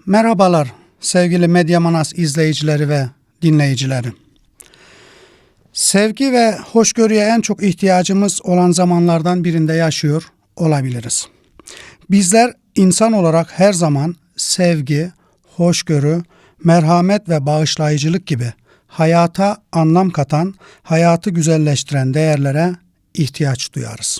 Merhabalar sevgili Medya Manas izleyicileri ve dinleyicileri. Sevgi ve hoşgörüye en çok ihtiyacımız olan zamanlardan birinde yaşıyor olabiliriz. Bizler insan olarak her zaman sevgi, hoşgörü, merhamet ve bağışlayıcılık gibi hayata anlam katan, hayatı güzelleştiren değerlere ihtiyaç duyarız.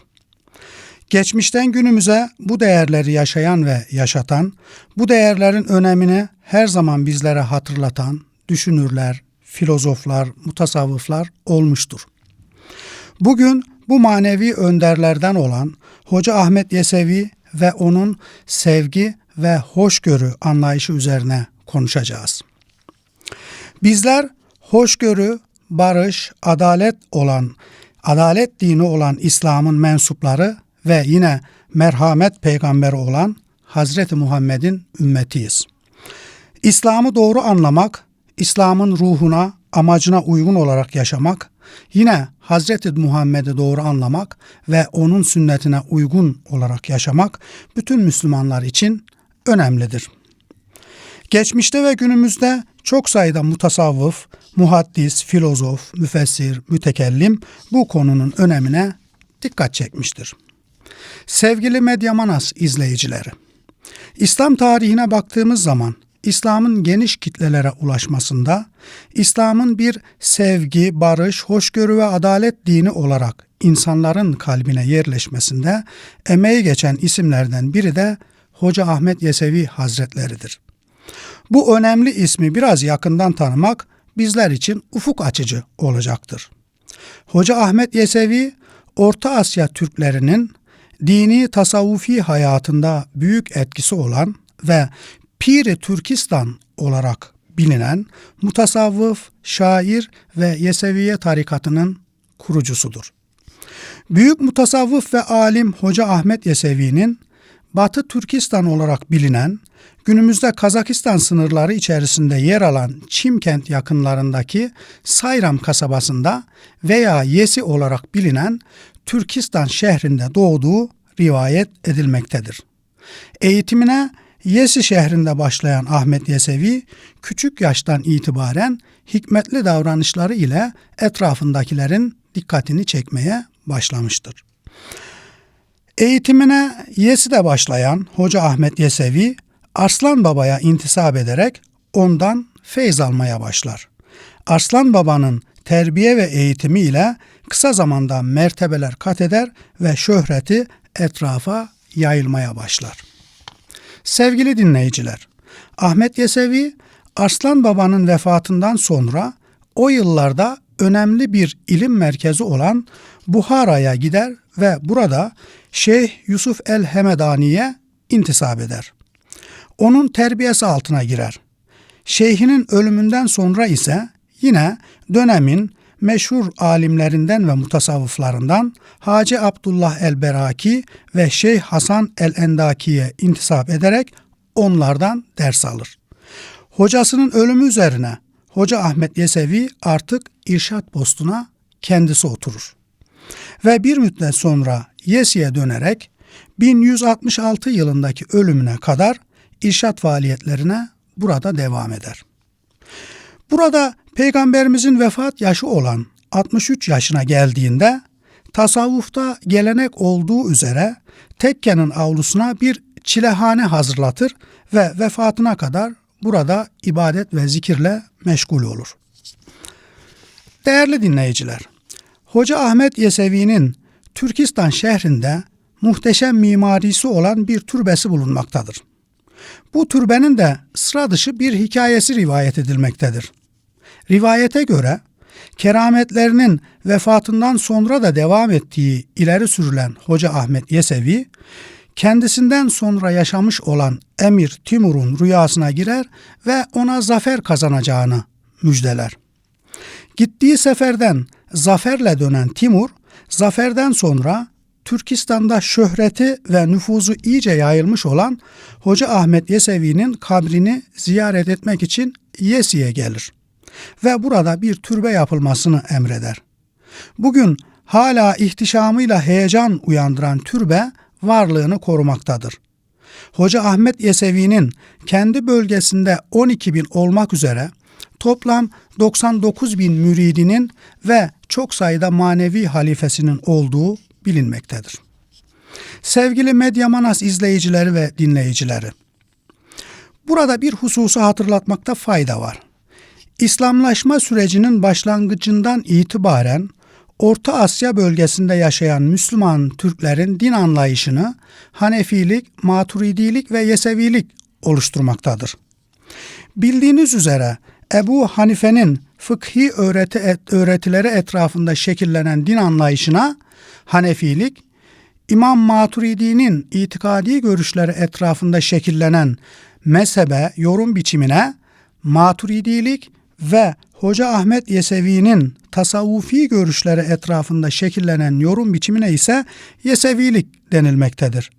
Geçmişten günümüze bu değerleri yaşayan ve yaşatan, bu değerlerin önemini her zaman bizlere hatırlatan düşünürler, filozoflar, mutasavvıflar olmuştur. Bugün bu manevi önderlerden olan Hoca Ahmet Yesevi ve onun sevgi ve hoşgörü anlayışı üzerine konuşacağız. Bizler hoşgörü, barış, adalet dini olan İslam'ın mensupları ve yine merhamet peygamberi olan Hazreti Muhammed'in ümmetiyiz. İslam'ı doğru anlamak, İslam'ın ruhuna, amacına uygun olarak yaşamak, yine Hazreti Muhammed'i doğru anlamak ve onun sünnetine uygun olarak yaşamak bütün Müslümanlar için önemlidir. Geçmişte ve günümüzde çok sayıda mutasavvıf, muhaddis, filozof, müfessir, mütekellim bu konunun önemine dikkat çekmiştir. Sevgili Medya Manas izleyicileri, İslam tarihine baktığımız zaman İslam'ın geniş kitlelere ulaşmasında, İslam'ın bir sevgi, barış, hoşgörü ve adalet dini olarak insanların kalbine yerleşmesinde emeği geçen isimlerden biri de Hoca Ahmet Yesevi Hazretleridir. Bu önemli ismi biraz yakından tanımak bizler için ufuk açıcı olacaktır. Hoca Ahmet Yesevi, Orta Asya Türklerinin dini tasavvufi hayatında büyük etkisi olan ve Pir-i Türkistan olarak bilinen mutasavvıf, şair ve Yeseviye tarikatının kurucusudur. Büyük mutasavvıf ve alim Hoca Ahmet Yesevi'nin Batı Türkistan olarak bilinen, günümüzde Kazakistan sınırları içerisinde yer alan Çimkent yakınlarındaki Sayram kasabasında veya Yesi olarak bilinen Türkistan şehrinde doğduğu rivayet edilmektedir. Eğitimine Yesi şehrinde başlayan Ahmet Yesevi, küçük yaştan itibaren hikmetli davranışları ile etrafındakilerin dikkatini çekmeye başlamıştır. Eğitimine Yesi'de başlayan Hoca Ahmet Yesevi, Arslan Baba'ya intisap ederek ondan feyz almaya başlar. Arslan Baba'nın terbiye ve eğitimi ile kısa zamanda mertebeler kat eder ve şöhreti etrafa yayılmaya başlar. Sevgili dinleyiciler, Ahmet Yesevi, Arslan Baba'nın vefatından sonra o yıllarda önemli bir ilim merkezi olan Buhara'ya gider ve burada Şeyh Yusuf el-Hemedani'ye intisap eder. Onun terbiyesi altına girer. Şeyhinin ölümünden sonra ise yine dönemin meşhur alimlerinden ve mutasavvıflarından Hacı Abdullah el-Beraki ve Şeyh Hasan el-Endaki'ye intisap ederek onlardan ders alır. Hocasının ölümü üzerine Hoca Ahmet Yesevi artık irşat postuna kendisi oturur. Ve bir müddet sonra Yesi'ye dönerek 1166 yılındaki ölümüne kadar irşat faaliyetlerine burada devam eder. Burada Peygamberimizin vefat yaşı olan 63 yaşına geldiğinde tasavvufta gelenek olduğu üzere tekkenin avlusuna bir çilehane hazırlatır ve vefatına kadar burada ibadet ve zikirle meşgul olur. Değerli dinleyiciler, Hoca Ahmet Yesevi'nin Türkistan şehrinde muhteşem mimarisi olan bir türbesi bulunmaktadır. Bu türbenin de sıra dışı bir hikayesi rivayet edilmektedir. Rivayete göre kerametlerinin vefatından sonra da devam ettiği ileri sürülen Hoca Ahmet Yesevi, kendisinden sonra yaşamış olan Emir Timur'un rüyasına girer ve ona zafer kazanacağını müjdeler. Gittiği seferden zaferle dönen Timur, zaferden sonra Türkistan'da şöhreti ve nüfuzu iyice yayılmış olan Hoca Ahmet Yesevi'nin kabrini ziyaret etmek için Yesi'ye gelir ve burada bir türbe yapılmasını emreder. Bugün hala ihtişamıyla heyecan uyandıran türbe varlığını korumaktadır. Hoca Ahmet Yesevi'nin kendi bölgesinde 12 bin olmak üzere toplam 99 bin müridinin ve çok sayıda manevi halifesinin olduğu bilinmektedir. Sevgili Medya Manas izleyicileri ve dinleyicileri, burada bir hususu hatırlatmakta fayda var. İslamlaşma sürecinin başlangıcından itibaren Orta Asya bölgesinde yaşayan Müslüman Türklerin din anlayışını Hanefilik, Maturidilik ve Yesevilik oluşturmaktadır. Bildiğiniz üzere Ebu Hanife'nin fıkhi öğretileri etrafında şekillenen din anlayışına Hanefilik, İmam Maturidi'nin itikadi görüşleri etrafında şekillenen mezhebe, yorum biçimine Maturidilik ve Hoca Ahmet Yesevi'nin tasavvufi görüşleri etrafında şekillenen yorum biçimine ise Yesevilik denilmektedir.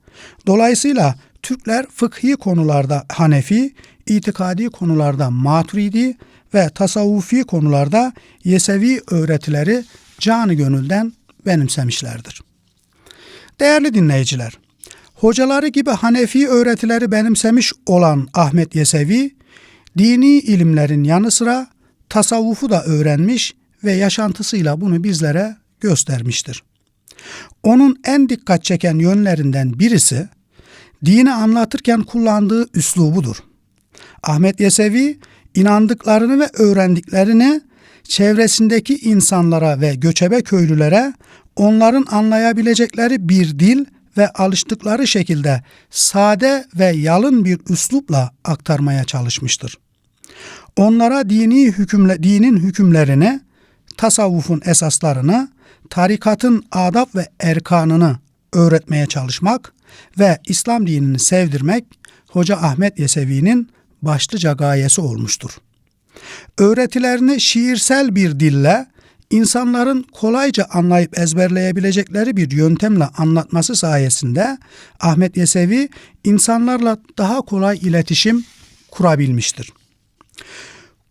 Dolayısıyla Türkler fıkhi konularda Hanefi, itikadi konularda Maturidi ve tasavvufi konularda Yesevi öğretileri canı gönülden benimsemişlerdir. Değerli dinleyiciler, hocaları gibi Hanefi öğretileri benimsemiş olan Ahmet Yesevi, dini ilimlerin yanı sıra tasavvufu da öğrenmiş ve yaşantısıyla bunu bizlere göstermiştir. Onun en dikkat çeken yönlerinden birisi, dini anlatırken kullandığı üslubudur. Ahmet Yesevi, inandıklarını ve öğrendiklerini çevresindeki insanlara ve göçebe köylülere onların anlayabilecekleri bir dil ve alıştıkları şekilde sade ve yalın bir üslupla aktarmaya çalışmıştır. Onlara dinin hükümlerini, tasavvufun esaslarını, tarikatın adab ve erkanını öğretmeye çalışmak ve İslam dinini sevdirmek Hoca Ahmet Yesevi'nin başlıca gayesi olmuştur. Öğretilerini şiirsel bir dille, insanların kolayca anlayıp ezberleyebilecekleri bir yöntemle anlatması sayesinde Ahmet Yesevi insanlarla daha kolay iletişim kurabilmiştir.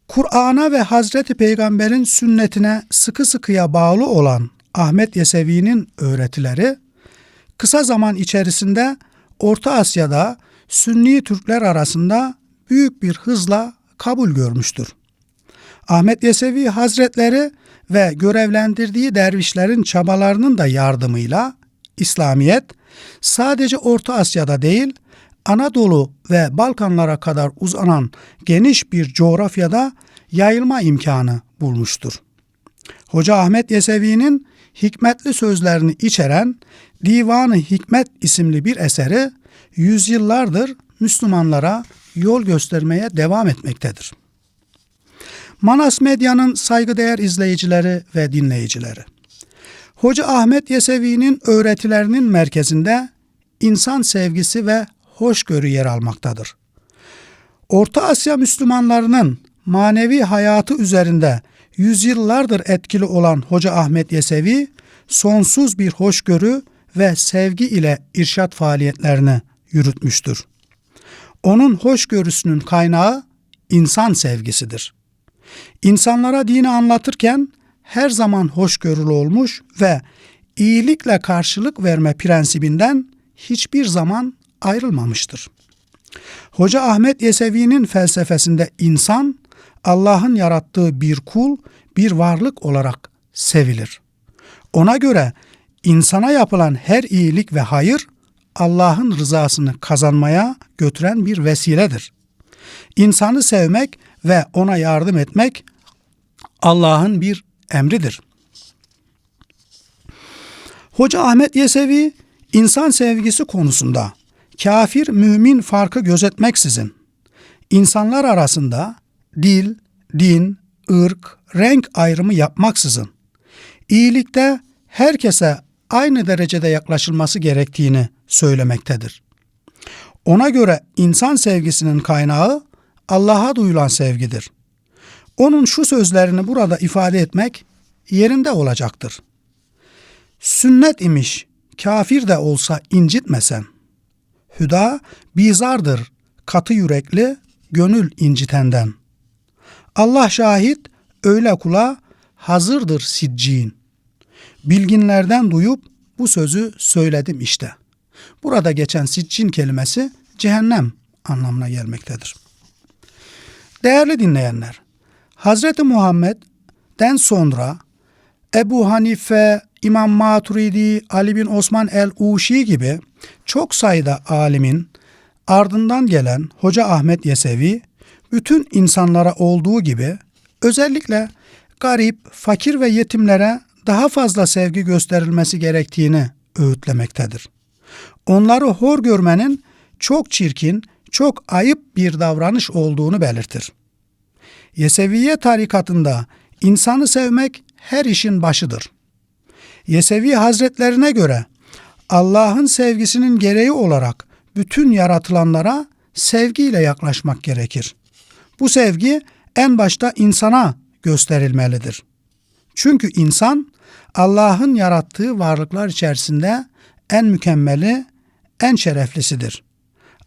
Kur'an'a ve Hazreti Peygamber'in sünnetine sıkı sıkıya bağlı olan Ahmet Yesevi'nin öğretileri kısa zaman içerisinde Orta Asya'da Sünni Türkler arasında büyük bir hızla kabul görmüştür. Ahmet Yesevi Hazretleri ve görevlendirdiği dervişlerin çabalarının da yardımıyla İslamiyet sadece Orta Asya'da değil, Anadolu ve Balkanlara kadar uzanan geniş bir coğrafyada yayılma imkanı bulmuştur. Hoca Ahmet Yesevi'nin hikmetli sözlerini içeren Divan-ı Hikmet isimli bir eseri yüzyıllardır Müslümanlara yol göstermeye devam etmektedir. Manas Medya'nın saygıdeğer izleyicileri ve dinleyicileri, Hoca Ahmet Yesevi'nin öğretilerinin merkezinde insan sevgisi ve hoşgörü yer almaktadır. Orta Asya Müslümanlarının manevi hayatı üzerinde yüzyıllardır etkili olan Hoca Ahmet Yesevi, sonsuz bir hoşgörü ve sevgi ile irşat faaliyetlerini yürütmüştür. Onun hoşgörüsünün kaynağı insan sevgisidir. İnsanlara dini anlatırken her zaman hoşgörülü olmuş ve iyilikle karşılık verme prensibinden hiçbir zaman ayrılmamıştır. Hoca Ahmet Yesevi'nin felsefesinde insan, Allah'ın yarattığı bir kul, bir varlık olarak sevilir. Ona göre insana yapılan her iyilik ve hayır, Allah'ın rızasını kazanmaya götüren bir vesiledir. İnsanı sevmek ve ona yardım etmek Allah'ın bir emridir. Hoca Ahmet Yesevi, insan sevgisi konusunda kafir mümin farkı gözetmeksizin insanlar arasında dil, din, ırk, renk ayrımı yapmaksızın iyilikte herkese aynı derecede yaklaşılması gerektiğini söylemektedir. Ona göre insan sevgisinin kaynağı Allah'a duyulan sevgidir. Onun şu sözlerini burada ifade etmek yerinde olacaktır. Sünnet imiş, kafir de olsa incitmesen. Hüda bizardır, katı yürekli, gönül incitenden. Allah şahit, öyle kula hazırdır siccin. Bilginlerden duyup bu sözü söyledim işte. Burada geçen siccin kelimesi cehennem anlamına gelmektedir. Değerli dinleyenler, Hazreti Muhammed'den sonra Ebu Hanife, İmam Maturidi, Ali bin Osman el-Uşi gibi çok sayıda alimin ardından gelen Hoca Ahmet Yesevi, bütün insanlara olduğu gibi özellikle garip, fakir ve yetimlere daha fazla sevgi gösterilmesi gerektiğini öğütlemektedir. Onları hor görmenin çok çirkin, çok ayıp bir davranış olduğunu belirtir. Yeseviye tarikatında insanı sevmek her işin başıdır. Yesevi Hazretlerine göre Allah'ın sevgisinin gereği olarak bütün yaratılanlara sevgiyle yaklaşmak gerekir. Bu sevgi en başta insana gösterilmelidir. Çünkü insan Allah'ın yarattığı varlıklar içerisinde en mükemmeli, en şereflisidir.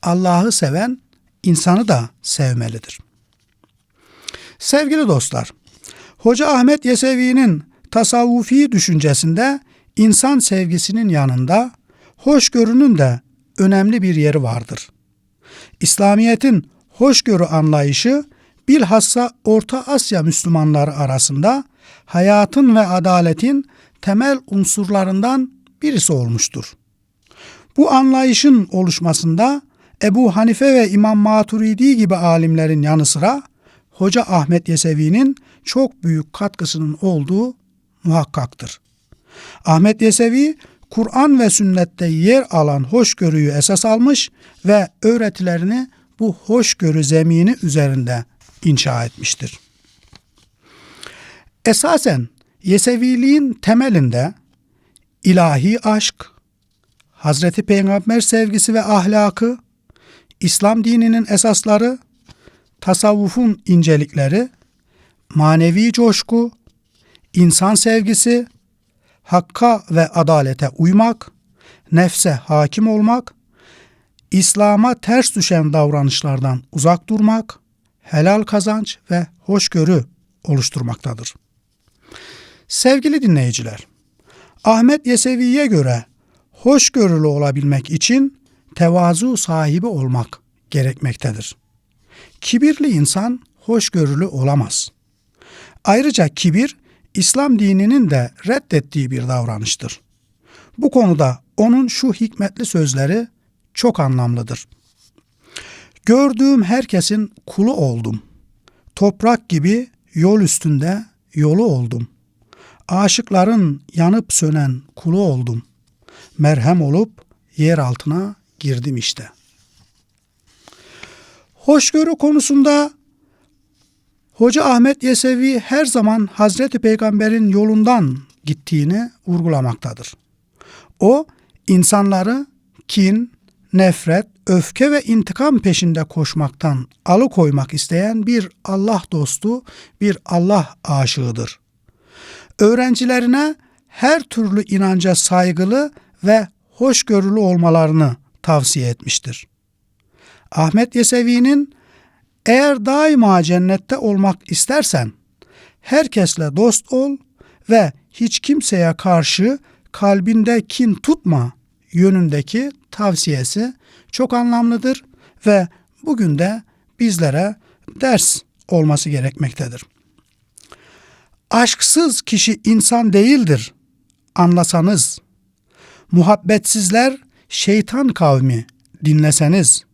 Allah'ı seven insanı da sevmelidir. Sevgili dostlar, Hoca Ahmet Yesevi'nin tasavvufi düşüncesinde insan sevgisinin yanında hoşgörünün de önemli bir yeri vardır. İslamiyet'in hoşgörü anlayışı bilhassa Orta Asya Müslümanları arasında hayatın ve adaletin temel unsurlarından birisi olmuştur. Bu anlayışın oluşmasında Ebu Hanife ve İmam Maturidi gibi alimlerin yanı sıra Hoca Ahmet Yesevi'nin çok büyük katkısının olduğu muhakkaktır. Ahmet Yesevi, Kur'an ve sünnette yer alan hoşgörüyü esas almış ve öğretilerini bu hoşgörü zemini üzerinde inşa etmiştir. Esasen Yeseviliğin temelinde ilahi aşk, Hazreti Peygamber sevgisi ve ahlakı, İslam dininin esasları, tasavvufun incelikleri, manevi coşku, insan sevgisi, hakka ve adalete uymak, nefse hakim olmak, İslam'a ters düşen davranışlardan uzak durmak, helal kazanç ve hoşgörü oluşturmaktadır. Sevgili dinleyiciler, Ahmet Yesevi'ye göre hoşgörülü olabilmek için tevazu sahibi olmak gerekmektedir. Kibirli insan hoşgörülü olamaz. Ayrıca kibir, İslam dininin de reddettiği bir davranıştır. Bu konuda onun şu hikmetli sözleri çok anlamlıdır. Gördüğüm herkesin kulu oldum. Toprak gibi yol üstünde yolu oldum. Aşıkların yanıp sönen kulu oldum. Merhem olup yer altına girdim işte. Hoşgörü konusunda Hoca Ahmet Yesevi her zaman Hazreti Peygamber'in yolundan gittiğini vurgulamaktadır. O, insanları kin, nefret, öfke ve intikam peşinde koşmaktan alıkoymak isteyen bir Allah dostu, bir Allah aşığıdır. Öğrencilerine her türlü inanca saygılı ve hoşgörülü olmalarını tavsiye etmiştir. Ahmet Yesevi'nin eğer daima cennette olmak istersen herkesle dost ol ve hiç kimseye karşı kalbinde kin tutma yönündeki tavsiyesi çok anlamlıdır ve bugün de bizlere ders olması gerekmektedir. Aşksız kişi insan değildir, anlasanız. Muhabbetsizler şeytan kavmi, dinleseniz.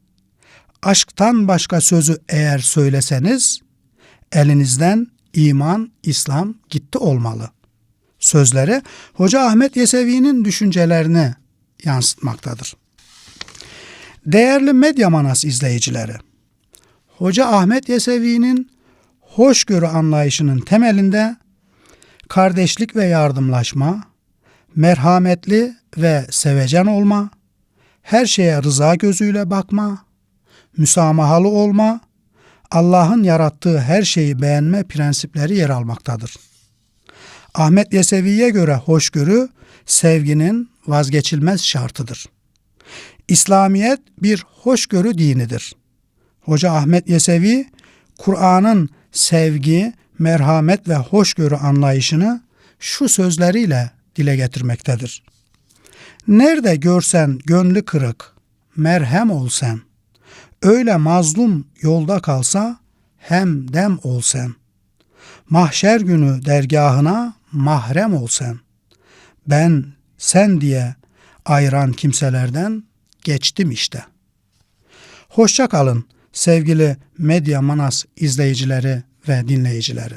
Aşktan başka sözü eğer söyleseniz, elinizden iman, İslam gitti olmalı. Sözleri Hoca Ahmet Yesevi'nin düşüncelerini yansıtmaktadır. Değerli Medya Manas izleyicileri, Hoca Ahmet Yesevi'nin hoşgörü anlayışının temelinde kardeşlik ve yardımlaşma, merhametli ve sevecen olma, her şeye rıza gözüyle bakma, müsamahalı olma, Allah'ın yarattığı her şeyi beğenme prensipleri yer almaktadır. Ahmet Yesevi'ye göre hoşgörü sevginin vazgeçilmez şartıdır. İslamiyet bir hoşgörü dinidir. Hoca Ahmet Yesevi, Kur'an'ın sevgi, merhamet ve hoşgörü anlayışını şu sözleriyle dile getirmektedir. Nerede görsen gönlü kırık, merhem ol sen. Öyle mazlum yolda kalsa hem dem ol sen. Mahşer günü dergahına mahrem ol sen. Ben sen diye ayıran kimselerden geçtim işte. Hoşça kalın sevgili Medya Manas izleyicileri ve dinleyicileri.